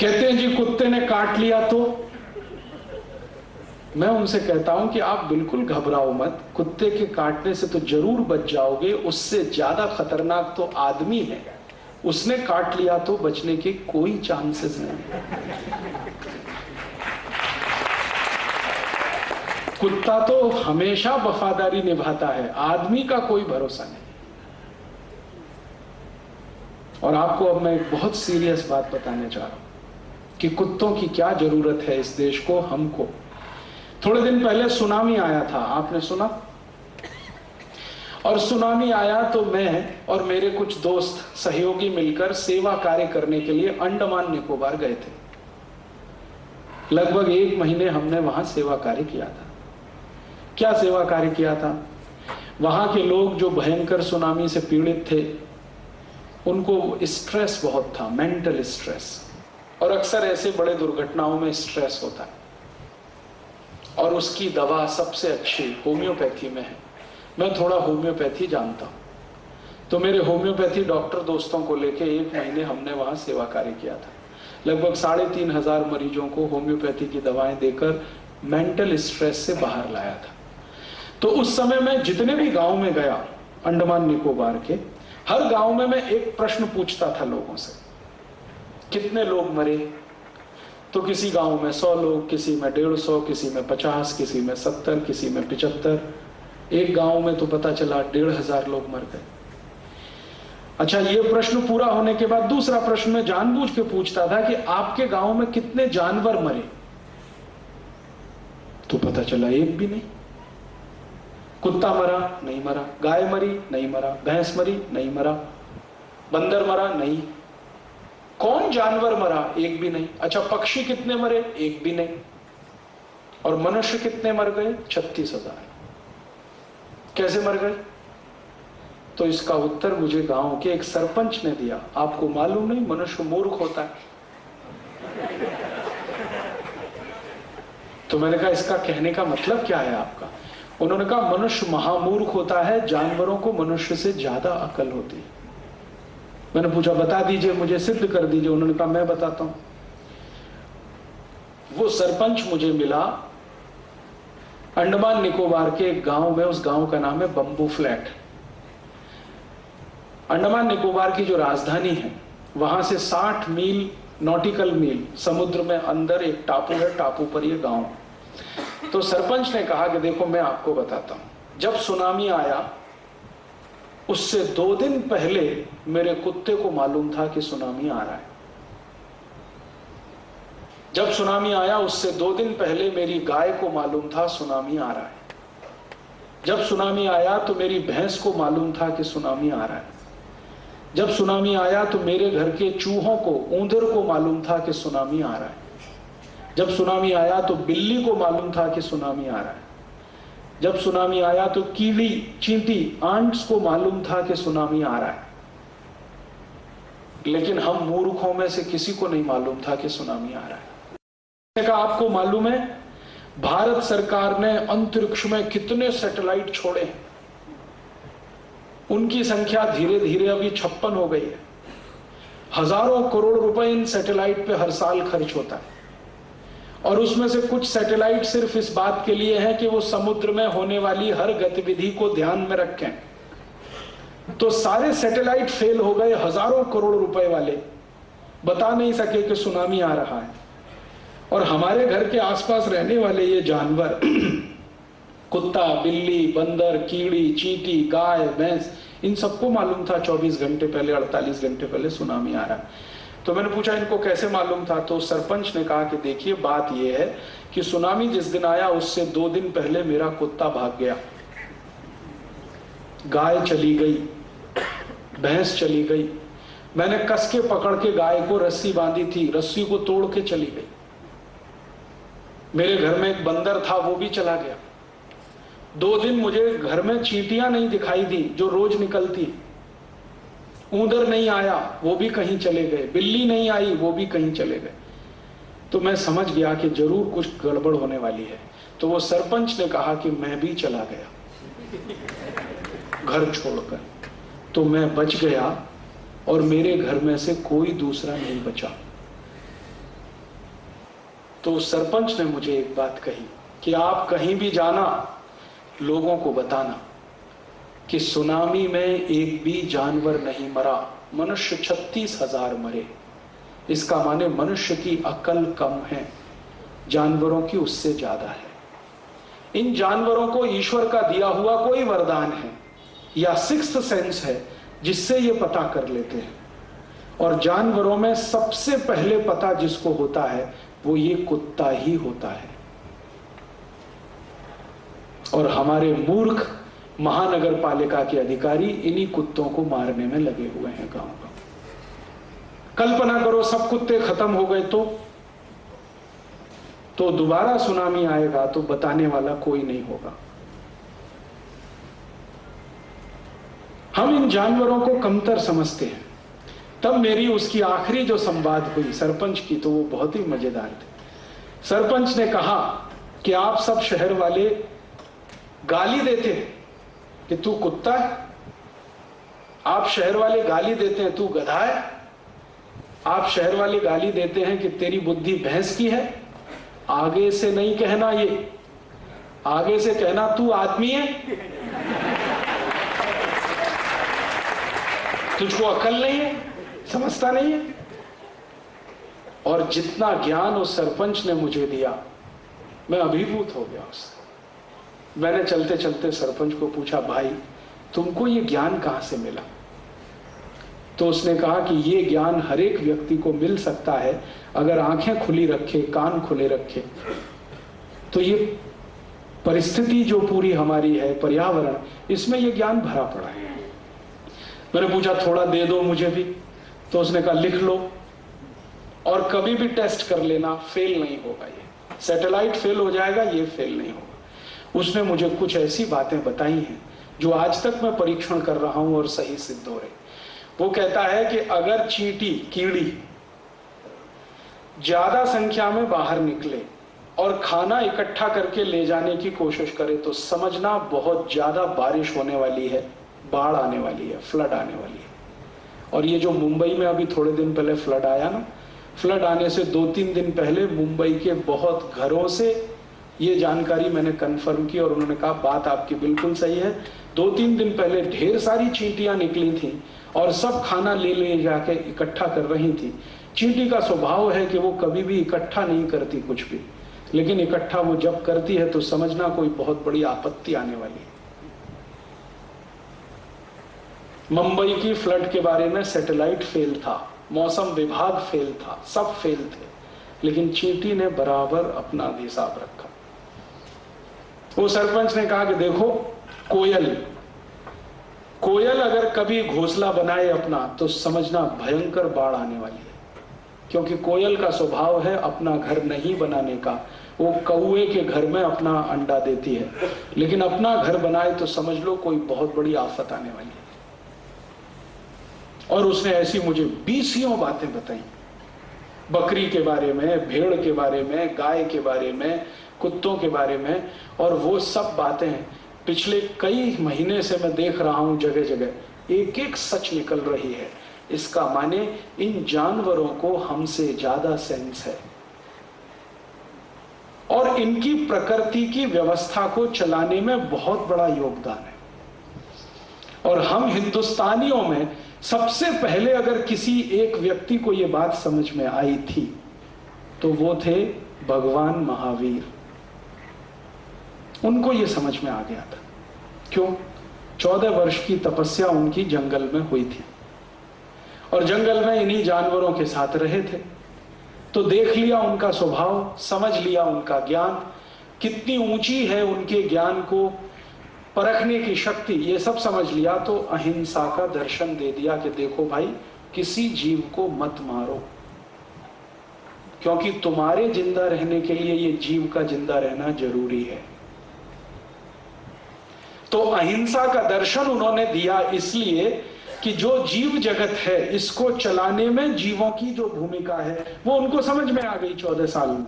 कहते हैं जी कुत्ते ने काट लिया तो मैं उनसे कहता हूं कि आप बिल्कुल घबराओ मत, कुत्ते के काटने से तो जरूर बच जाओगे, उससे ज्यादा खतरनाक तो आदमी है, उसने काट लिया तो बचने के कोई चांसेस नहीं। कुत्ता तो हमेशा वफादारी निभाता है, आदमी का कोई भरोसा नहीं। और आपको अब मैं एक बहुत सीरियस बात बताने जा रहा हूं कि कुत्तों की क्या जरूरत है इस देश को, हमको। थोड़े दिन पहले सुनामी आया था, आपने सुना? और सुनामी आया तो मैं और मेरे कुछ दोस्त सहयोगी मिलकर सेवा कार्य करने के लिए अंडमान निकोबार गए थे। लगभग 1 महीने हमने वहां सेवा कार्य किया था। क्या सेवा कार्य किया था? वहां के लोग जो भयंकर सुनामी से पीड़ित थे, उनको स्ट्रेस बहुत था, मेंटल स्ट्रेस, और अक्सर ऐसे बड़े दुर्घटनाओं में स्ट्रेस होता है, और उसकी दवा सबसे अच्छी होम्योपैथी में है। मैं थोड़ा होम्योपैथी जानता हूं, तो मेरे होम्योपैथी डॉक्टर दोस्तों को लेके 1 महीने हमने वहां सेवा कार्य किया था। लगभग 3,500 मरीजों को होम्योपैथी की दवाएं देकर मेंटल स्ट्रेस से बाहर लाया था। तो उस समय मैं जितने भी गांव में गया अंडमान निकोबार के, हर गांव में मैं एक प्रश्न पूछता था लोगों से, कितने लोग मरे? तो किसी गांव में 100 लोग, किसी में 150, किसी में 50, किसी में 70, किसी में 75। एक गांव में तो पता चला 1,500 लोग मर गए। अच्छा, ये प्रश्न पूरा होने के बाद दूसरा प्रश्न मैं जानबूझ के पूछता था कि आपके गांव में कितने जानवर मरे? तो पता चला एक भी नहीं। कुत्ता मरा? नहीं मरा। गाय मरी? नहीं मरा। भैंस मरी? नहीं मरा। बंदर मरा? नहीं। कौन जानवर मरा? एक भी नहीं। अच्छा, पक्षी कितने मरे? एक भी नहीं। और मनुष्य कितने मर गए? 36,000। कैसे मर गए? तो इसका उत्तर मुझे गांव के एक सरपंच ने दिया। आपको मालूम नहीं, मनुष्य मूर्ख होता है। तो मैंने कहा इसका कहने का मतलब क्या है आपका? उन्होंने कहा मनुष्य महामूर्ख होता है, जानवरों को मनुष्य से ज्यादा अकल होती है। मैंने पूछा बता दीजिए, मुझे सिद्ध कर दीजिए। उन्होंने कहा मैं बताता हूं। वो सरपंच मुझे मिला अंडमान निकोबार के एक गांव में, उस गांव का नाम है बंबू फ्लैट। अंडमान निकोबार की जो राजधानी है, वहां से 60 मील नॉटिकल मील समुद्र में अंदर एक टापू है, टापू पर ये गांव। तो सरपंच ने कहा कि देखो मैं आपको बताता हूं, जब सुनामी आया उससे 2 दिन पहले मेरे कुत्ते को मालूम था कि सुनामी आ रहा है। जब सुनामी आया उससे 2 दिन पहले मेरी गाय को मालूम था सुनामी आ रहा है। जब सुनामी आया तो मेरी भैंस को मालूम था कि सुनामी आ रहा है। जब सुनामी आया तो मेरे घर के चूहों को, ऊंदर को मालूम था कि सुनामी आ रहा है। जब सुनामी आया तो बिल्ली को मालूम था कि सुनामी आ रहा है। जब सुनामी आया तो कीड़ी, चींटी, आंट्स को मालूम था कि सुनामी आ रहा है। लेकिन हम मूर्खों में से किसी को नहीं मालूम था कि सुनामी आ रहा है। का आपको मालूम है भारत सरकार ने अंतरिक्ष में कितने सैटेलाइट छोड़े हैं? उनकी संख्या धीरे धीरे अभी 56 हो गई है। हजारों करोड़ रुपए इन सैटेलाइट पे हर साल खर्च होता है, और उसमें से कुछ सैटेलाइट सिर्फ इस बात के लिए है कि वो समुद्र में होने वाली हर गतिविधि को ध्यान में रखें। तो सारे सैटेलाइट फेल हो गए, हजारों करोड़ रुपए वाले बता नहीं सके कि सुनामी आ रहा है। और हमारे घर के आसपास रहने वाले ये जानवर कुत्ता, बिल्ली, बंदर, कीड़ी, चींटी, गाय, भैंस, इन सबको मालूम था 24 घंटे पहले, 48 घंटे पहले सुनामी आ रहा है। तो मैंने पूछा इनको कैसे मालूम था? तो सरपंच ने कहा कि देखिए बात यह है कि सुनामी जिस दिन आया उससे 2 दिन पहले मेरा कुत्ता भाग गया, गाय चली गई, भैंस चली गई। मैंने कस के पकड़ के गाय को रस्सी बांधी थी, रस्सी को तोड़ के चली गई। मेरे घर में एक बंदर था, वो भी चला गया। 2 दिन मुझे घर में चींटियां नहीं दिखाई दी जो रोज निकलती। ऊंदर नहीं आया, वो भी कहीं चले गए। बिल्ली नहीं आई, वो भी कहीं चले गए। तो मैं समझ गया कि जरूर कुछ गड़बड़ होने वाली है। तो वो सरपंच ने कहा कि मैं भी चला गया घर छोड़कर। तो मैं बच गया और मेरे घर में से कोई दूसरा नहीं बचा। तो उस सरपंच ने मुझे एक बात कही कि आप कहीं भी जाना, लोगों को बताना कि सुनामी में एक भी जानवर नहीं मरा, मनुष्य 36,000 मरे। इसका माने मनुष्य की अकल कम है, जानवरों की उससे ज्यादा है। इन जानवरों को ईश्वर का दिया हुआ कोई वरदान है या सिक्स्थ सेंस है जिससे ये पता कर लेते हैं। और जानवरों में सबसे पहले पता जिसको होता है वो ये कुत्ता ही होता है। और हमारे मूर्ख महानगर पालिका के अधिकारी इन्हीं कुत्तों को मारने में लगे हुए हैं गांव गांव। कल्पना करो सब कुत्ते खत्म हो गए तो दोबारा सुनामी आएगा तो बताने वाला कोई नहीं होगा। हम इन जानवरों को कमतर समझते हैं। तब मेरी उसकी आखिरी जो संवाद हुई सरपंच की, तो वो बहुत ही मजेदार थे। सरपंच ने कहा कि आप सब शहर वाले गाली देते हैं कि तू कुत्ता है, आप शहर वाले गाली देते हैं तू गधा है, आप शहर वाले गाली देते हैं कि तेरी बुद्धि भैंस की है। आगे से नहीं कहना, ये आगे से कहना तू आदमी है, तुझको अकल नहीं है, समझता नहीं है। और जितना ज्ञान उस सरपंच ने मुझे दिया, मैं अभिभूत हो गया उससे। मैंने चलते चलते सरपंच को पूछा, भाई तुमको ये ज्ञान कहां से मिला? तो उसने कहा कि ये ज्ञान हर एक व्यक्ति को मिल सकता है अगर आंखें खुली रखे, कान खुले रखे। तो ये परिस्थिति जो पूरी हमारी है, पर्यावरण, इसमें ये ज्ञान भरा पड़ा है। मैंने पूछा थोड़ा दे दो मुझे भी, तो उसने कहा लिख लो और कभी भी टेस्ट कर लेना, फेल नहीं होगा। ये सैटेलाइट फेल हो जाएगा, ये फेल नहीं होगा। उसने मुझे कुछ ऐसी बातें बताई हैं जो आज तक मैं परीक्षण कर रहा हूं और सही सिद्ध हो रही। वो कहता है कि अगर चींटी, कीड़ी ज्यादा संख्या में बाहर निकले और खाना इकट्ठा करके ले जाने की कोशिश करे तो समझना बहुत ज्यादा बारिश होने वाली है, बाढ़ आने वाली है, फ्लड आने वाली है। और ये जो मुंबई में अभी थोड़े दिन पहले फ्लड आया ना, फ्लड आने से 2-3 दिन पहले मुंबई के बहुत घरों से ये जानकारी मैंने कंफर्म की और उन्होंने कहा बात आपकी बिल्कुल सही है। 2-3 दिन पहले ढेर सारी चींटियां निकली थी और सब खाना ले जाके इकट्ठा कर रही थी। चींटी का स्वभाव है कि वो कभी भी इकट्ठा नहीं करती कुछ भी, लेकिन इकट्ठा वो जब करती है तो समझना कोई बहुत बड़ी आपत्ति आने वाली है। मुंबई की फ्लड के बारे में सैटेलाइट फेल था, मौसम विभाग फेल था, सब फेल थे, लेकिन चींटी ने बराबर अपना हिसाब रखा। वो सरपंच ने कहा कि देखो कोयल अगर कभी घोंसला बनाए अपना तो समझना भयंकर बाढ़ आने वाली है, क्योंकि कोयल का स्वभाव है अपना घर नहीं बनाने का। वो कौवे के घर में अपना अंडा देती है, लेकिन अपना घर बनाए तो समझ लो कोई बहुत बड़ी आफत आने वाली है। और उसने ऐसी मुझे 20 बातें बताई, बकरी के बारे में, भेड़ के बारे में, गाय के बारे में, कुत्तों के बारे में। और वो सब बातें पिछले कई महीने से मैं देख रहा हूं, जगह जगह एक एक सच निकल रही है। इसका माने इन जानवरों को हमसे ज्यादा सेंस है और इनकी प्रकृति की व्यवस्था को चलाने में बहुत बड़ा योगदान है। और हम हिंदुस्तानियों में सबसे पहले अगर किसी एक व्यक्ति को यह बात समझ में आई थी तो वो थे भगवान महावीर। उनको यह समझ में आ गया था। क्यों? 14 वर्ष की तपस्या उनकी जंगल में हुई थी और जंगल में इन्हीं जानवरों के साथ रहे थे, तो देख लिया उनका स्वभाव, समझ लिया उनका ज्ञान कितनी ऊंची है, उनके ज्ञान को परखने की शक्ति, ये सब समझ लिया। तो अहिंसा का दर्शन दे दिया कि देखो भाई, किसी जीव को मत मारो, क्योंकि तुम्हारे जिंदा रहने के लिए ये जीव का जिंदा रहना जरूरी है। तो अहिंसा का दर्शन उन्होंने दिया इसलिए कि जो जीव जगत है इसको चलाने में जीवों की जो भूमिका है वो उनको समझ में आ गई 14 साल में।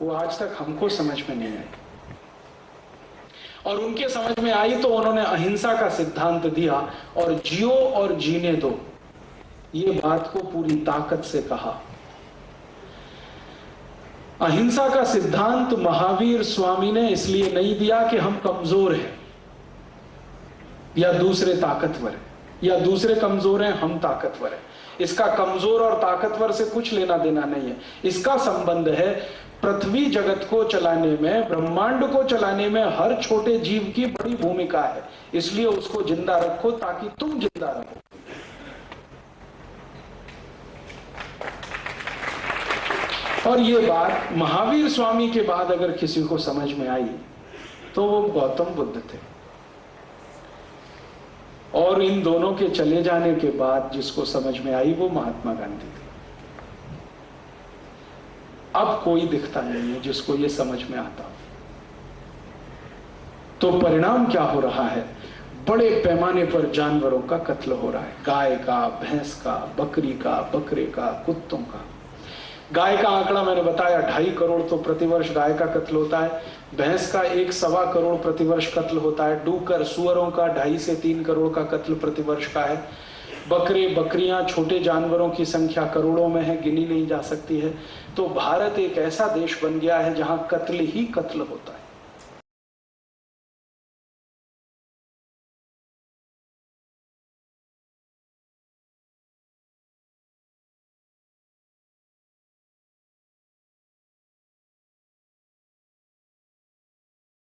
वो आज तक हमको समझ में नहीं आई, और उनके समझ में आई तो उन्होंने अहिंसा का सिद्धांत दिया और जियो और जीने दो, ये बात को पूरी ताकत से कहा। अहिंसा का सिद्धांत महावीर स्वामी ने इसलिए नहीं दिया कि हम कमजोर हैं या दूसरे ताकतवर हैं, या दूसरे कमजोर हैं हम ताकतवर हैं। इसका कमजोर और ताकतवर से कुछ लेना देना नहीं है। इसका संबंध है पृथ्वी जगत को चलाने में, ब्रह्मांड को चलाने में हर छोटे जीव की बड़ी भूमिका है, इसलिए उसको जिंदा रखो ताकि तुम जिंदा रहो। और ये बात महावीर स्वामी के बाद अगर किसी को समझ में आई तो वो गौतम बुद्ध थे। और इन दोनों के चले जाने के बाद जिसको समझ में आई वो महात्मा गांधी थे। अब कोई दिखता नहीं है जिसको ये समझ में आता। तो परिणाम क्या हो रहा है? बड़े पैमाने पर जानवरों का कत्ल हो रहा है, गाय का, भैंस का, बकरी का, बकरे का, कुत्तों का। गाय का आंकड़ा मैंने बताया 2.5 करोड़ तो प्रतिवर्ष गाय का कत्ल होता है। भैंस का 1.25 करोड़ प्रतिवर्ष कत्ल होता है। डूकर सुअरों का 2.5 से 3 करोड़ का कत्ल प्रतिवर्ष का है। बकरे बकरियां, छोटे जानवरों की संख्या करोड़ों में है, गिनी नहीं जा सकती है। तो भारत एक ऐसा देश बन गया है जहां कत्ल ही कत्ल होता है।